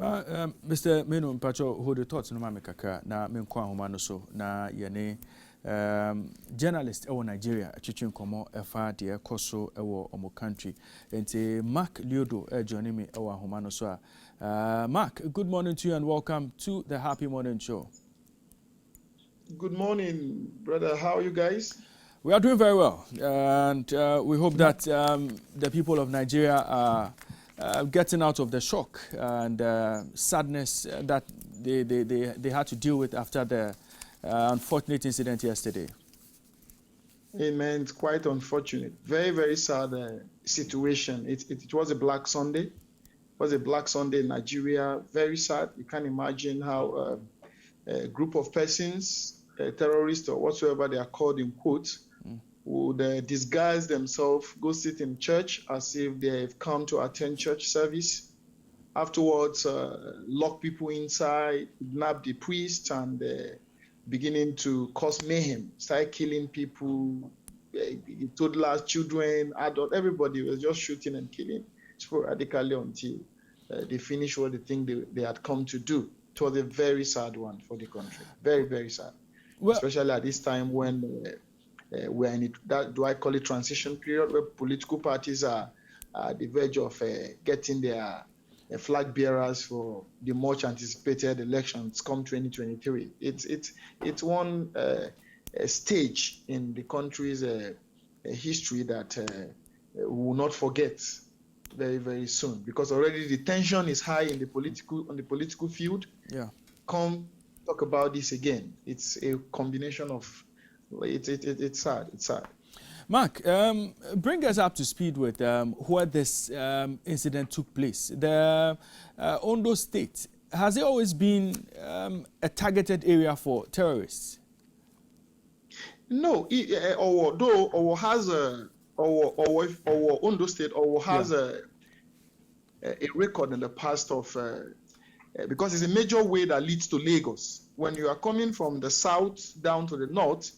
Mr. Menu Mpacho, who the thoughts no mamekaka na menkwa homa no so na yene journalist ewo Nigeria chichi nkomo efa de ekoso ewo omo country enti Mark Lyodo joining me ewo homa no so Mark, good morning to you and welcome to the Happy Morning Show. Good morning, brother. How are you guys? We are doing very well, and we hope that the people of Nigeria are getting out of the shock and sadness that they had to deal with after the unfortunate incident yesterday. Amen. It's quite unfortunate. Very, very sad situation. It was a Black Sunday. It was a Black Sunday in Nigeria. Very sad. You can't imagine how a group of persons, terrorists or whatsoever they are called in quotes, would disguise themselves, go sit in church as if they've come to attend church service. Afterwards, lock people inside, kidnap the priest, and beginning to cause mayhem, start killing people, toddlers, children, adults, everybody was just shooting and killing sporadically until they finished what they think they had come to do. It was a very sad one for the country. Very, very sad. Well, especially at this time when we're in that, do I call it transition period, where political parties are at the verge of getting their flag bearers for the much anticipated elections come 2023. It's one stage in the country's history that we will not forget very, very soon, because already the tension is high in the political field. Yeah. Come talk about this again. It's a combination of it's sad. It's sad. Mark, bring us up to speed with where this incident took place. The Ondo State, has it always been a targeted area for terrorists? No, although Ondo State has a record in the past of because it's a major way that leads to Lagos. When you are coming from the south down to the north,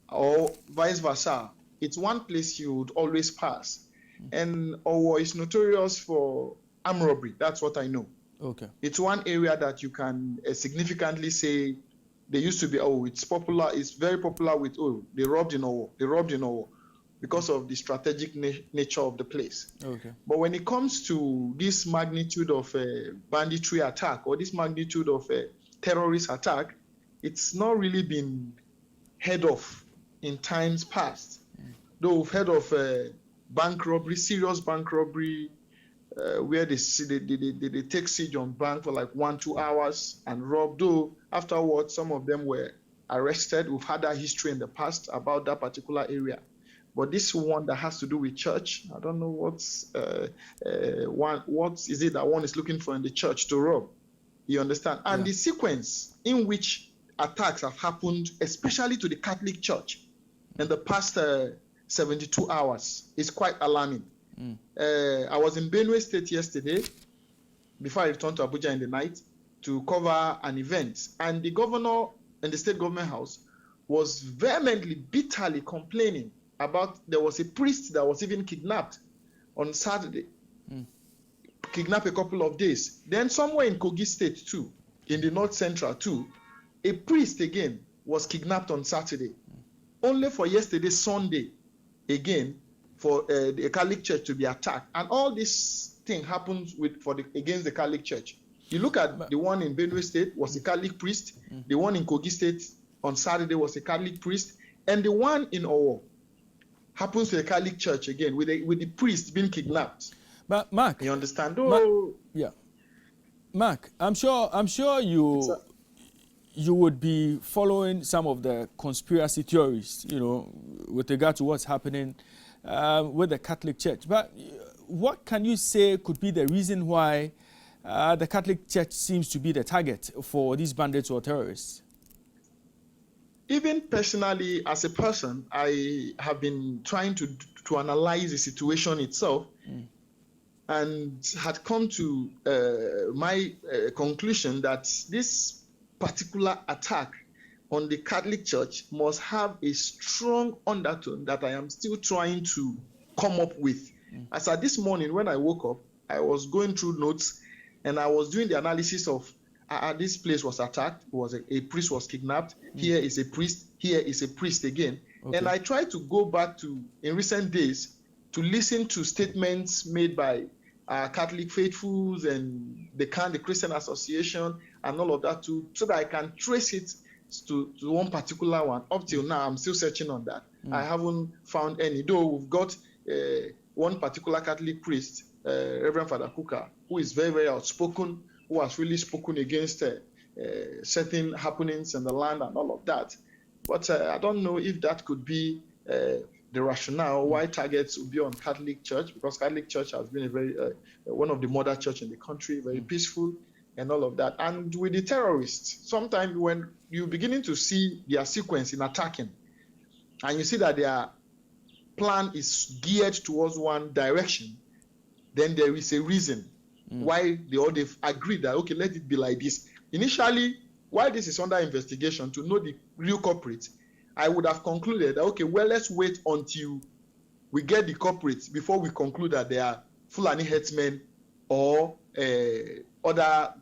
or vice versa, it's one place you would always pass. And Owo is notorious for armed robbery. That's what I know. Okay. It's one area that you can significantly say they used to be, it's popular. It's very popular with, they robbed in Owo because of the strategic nature of the place. Okay. But when it comes to this magnitude of banditry attack or this magnitude of terrorist attack, it's not really been heard of in times past. Though we've heard of bank robbery, serious bank robbery, where they take siege on bank for like 1-2 hours and rob. Though afterwards, some of them were arrested. We've had that history in the past about that particular area. But this one that has to do with church, I don't know what is it that one is looking for in the church to rob. You understand? And the sequence in which attacks have happened, especially to the Catholic Church, in the past 72 hours is quite alarming. I was in Benue State yesterday before I returned to Abuja in the night to cover an event, and the governor in the state government house was vehemently, bitterly complaining about there was a priest that was even kidnapped on Saturday, kidnapped a couple of days. Then somewhere in Kogi State too, in the North Central too, a priest again was kidnapped on Saturday. Only for yesterday, Sunday, again, for the Catholic Church to be attacked. And all this thing happens against the Catholic Church. You look at the one in Benue State was a Catholic priest. The one in Kogi State on Saturday was a Catholic priest. And the one in Owo happens to the Catholic Church again, with the priest being kidnapped. But Mark, you understand? Mark, I'm sure you would be following some of the conspiracy theories, with regard to what's happening with the Catholic Church. But what can you say could be the reason why the Catholic Church seems to be the target for these bandits or terrorists? Even personally, as a person, I have been trying to analyze the situation itself and had come to my conclusion that this particular attack on the Catholic Church must have a strong undertone that I am still trying to come up with. As at this morning, when I woke up, I was going through notes And I was doing the analysis of this place was attacked, a priest was kidnapped, here is a priest, here is a priest again. Okay. And I tried to go back to, in recent days, to listen to statements made by Catholic faithfuls and the Christian Association and all of that so that I can trace it to one particular one. Up till now, I'm still searching on that. I haven't found any, though we've got one particular Catholic priest, Reverend Father Kuka, who is very, very outspoken, who has really spoken against certain happenings in the land and all of that. But I don't know if that could be the rationale why targets will be on Catholic Church, because Catholic Church has been a very one of the mother church in the country, very peaceful and all of that. And with the terrorists, sometimes when you're beginning to see their sequence in attacking, and you see that their plan is geared towards one direction, then there is a reason why they've agreed that, okay, let it be like this. Initially, while this is under investigation to know the real culprits, I would have concluded that, okay, well, let's wait until we get the culprits before we conclude that they are Fulani headsmen or other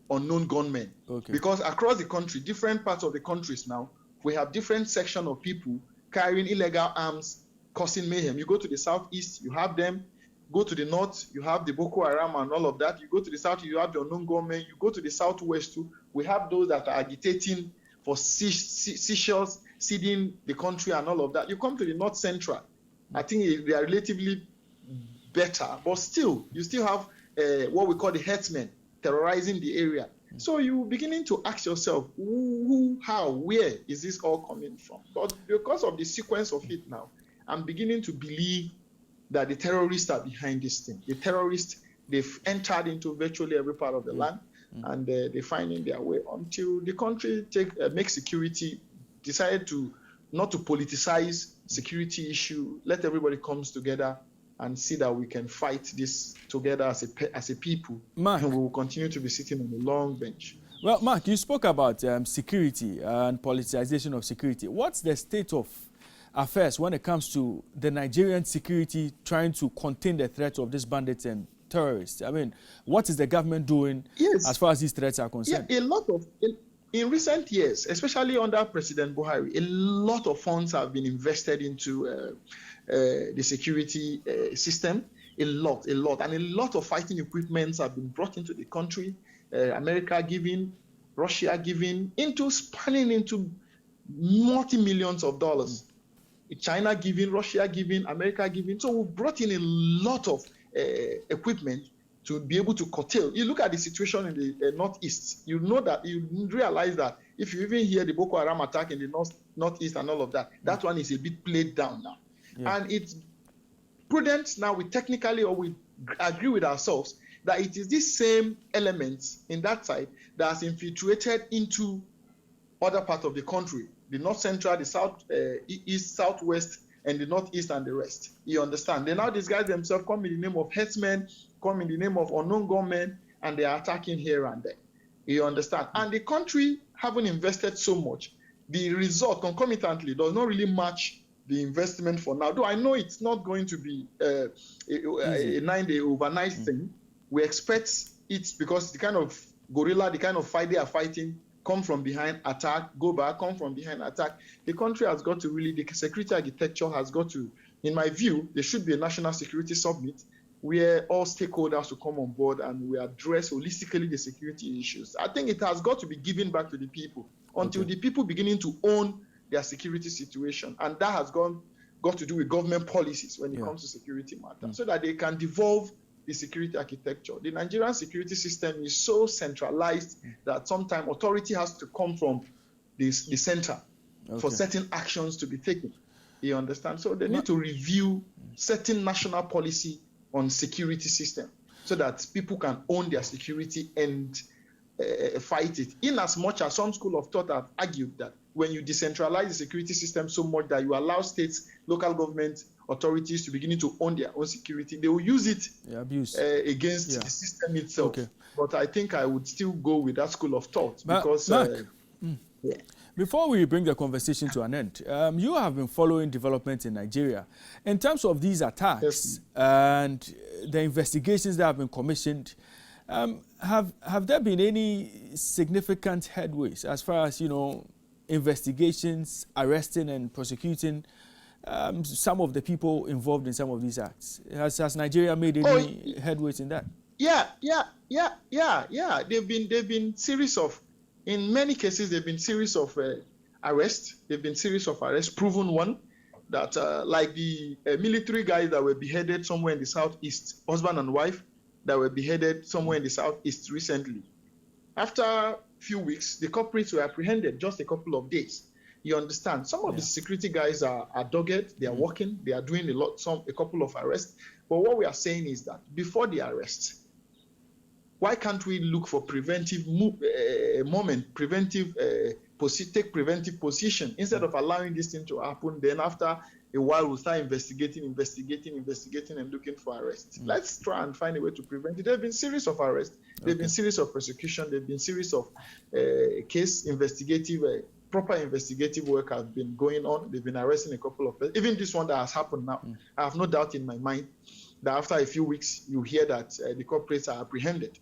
unknown gunmen. Okay. Because across the country, different parts of the countries now, we have different sections of people carrying illegal arms, causing mayhem. You go to the southeast, you have them. Go to the north, you have the Boko Haram and all of that. You go to the south, you have the unknown gunmen. You go to the southwest too, we have those that are agitating for seizures, ceding the country and all of that. You come to the north central, I think they are relatively better, but still, you still have what we call the herdsmen terrorizing the area. So you're beginning to ask yourself, who, how, where is this all coming from? But because of the sequence of it now, I'm beginning to believe that the terrorists are behind this thing. The terrorists, they've entered into virtually every part of the land, and they're finding their way until the country makes security, decide to not to politicize security issue, let everybody comes together and see that we can fight this together as a people. Mark, and we will continue to be sitting on a long bench. Well, Mark, you spoke about security and politicization of security. What's the state of affairs when it comes to the Nigerian security trying to contain the threats of these bandits and terrorists? I mean, what is the government doing as far as these threats are concerned? Yeah, in recent years, especially under President Buhari, a lot of funds have been invested into the security system, a lot, and a lot of fighting equipments have been brought into the country. America giving, Russia giving, spanning into multi-millions of dollars. China giving, Russia giving, America giving. So we brought in a lot of equipment to be able to curtail. You look at the situation in the northeast, you realize that if you even hear the Boko Haram attack in the northeast and all of that, that one is a bit played down now. Yeah. And it's prudent now, we agree with ourselves that it is this same elements in that side that has infiltrated into other parts of the country. The north central, the south, east, southwest, and the northeast and the rest. You understand? They now disguise themselves, come in the name of herdsmen, come in the name of unknown gunmen, and they are attacking here and there. You understand? And the country having invested so much, the result concomitantly does not really match the investment for now. Though I know it's not going to be a 9-day overnight thing. We expect it because the kind of guerrilla, the kind of fight they are fighting, come from behind, attack, go back, come from behind, attack. The country has got to really, the security architecture has got to, in my view, there should be a national security summit where all stakeholders will come on board and we address holistically the security issues. I think it has got to be given back to the people until the people beginning to own their security situation. And that has got to do with government policies when it comes to security matters, so that they can devolve the security architecture. The Nigerian security system is so centralized that sometimes authority has to come from the center for certain actions to be taken. You understand? So they need to review certain national policy on security system so that people can own their security and fight it. In as much as some school of thought have argued that when you decentralize the security system so much that you allow states, local government, authorities to begin to own their own security, they will use it against the system itself. Okay. But I think I would still go with that school of thought because... Mark, before we bring the conversation to an end, you have been following developments in Nigeria. In terms of these attacks and the investigations that have been commissioned, Have there been any significant headways as far as, investigations, arresting and prosecuting some of the people involved in some of these acts? Has Nigeria made any headways in that? Yeah. They've been series of, in many cases, they've been series of arrests. They've been series of arrests, proven one that like the military guys that were beheaded somewhere in the southeast, husband and wife that were beheaded somewhere in the southeast recently. After a few weeks, the culprits were apprehended, just a couple of days. You understand? Some of the security guys are dogged, they are working, they are doing a couple of arrests. But what we are saying is that before the arrest, why can't we look for preventive take preventive position instead of allowing this thing to happen? Then after a while, we'll start investigating, and looking for arrests. Let's try and find a way to prevent it. There have been series of arrests. There have been series of prosecution. There have been series of proper investigative work has been going on. They've been arresting a couple of people. Even this one that has happened now, I have no doubt in my mind that after a few weeks, you hear that the culprits are apprehended.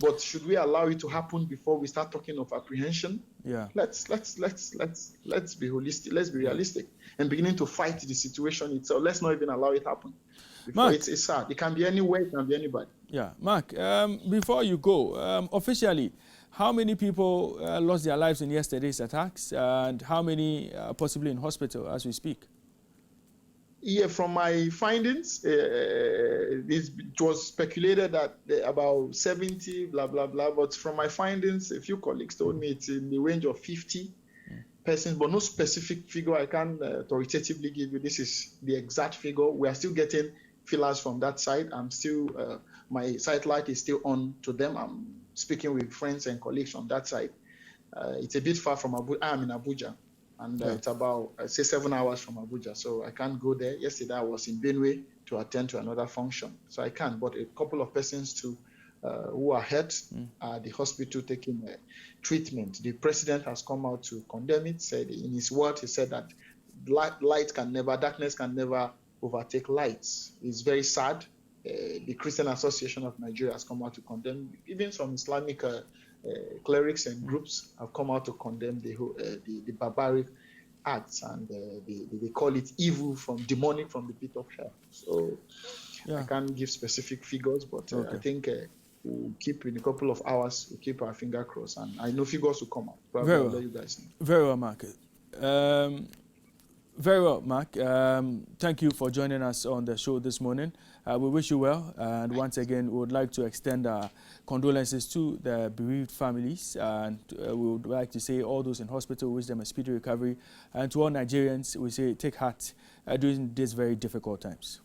But should we allow it to happen before we start talking of apprehension? Yeah. Let's be holistic. Let's be realistic and beginning to fight the situation itself. Let's not even allow it happen. Mark, it's sad. It can be anywhere. It can be anybody. Yeah, Mark. Before you go, officially, how many people lost their lives in yesterday's attacks, and how many are possibly in hospital as we speak? Yeah, from my findings, it was speculated that about 70, blah, blah, blah. But from my findings, a few colleagues told me it's in the range of 50 persons, but no specific figure. I can't authoritatively give you. This is the exact figure. We are still getting feelers from that side. I'm still, my satellite is still on to them. I'm speaking with friends and colleagues on that side. It's a bit far from Abuja. I'm in Abuja. And it's about, say, 7 hours from Abuja. So I can't go there. Yesterday I was in Benue to attend to another function. So I can't. But a couple of persons too who are hurt at the hospital taking treatment. The president has come out to condemn it. Said in his word, he said that darkness can never overtake light. It's very sad. The Christian Association of Nigeria has come out to condemn. Even some Islamic clerics and groups have come out to condemn the barbaric acts, and they call it evil demonic from the pit of hell. So I can't give specific figures, but I think we'll keep in a couple of hours. We'll keep our finger crossed, and I know figures will come out. Probably I'll let you guys know. Very well, Mark. Very well, Mark. Thank you for joining us on the show this morning. We wish you well, and once again, we would like to extend our condolences to the bereaved families, and we would like to say all those in hospital, wish them a speedy recovery, and to all Nigerians, we say take heart during these very difficult times.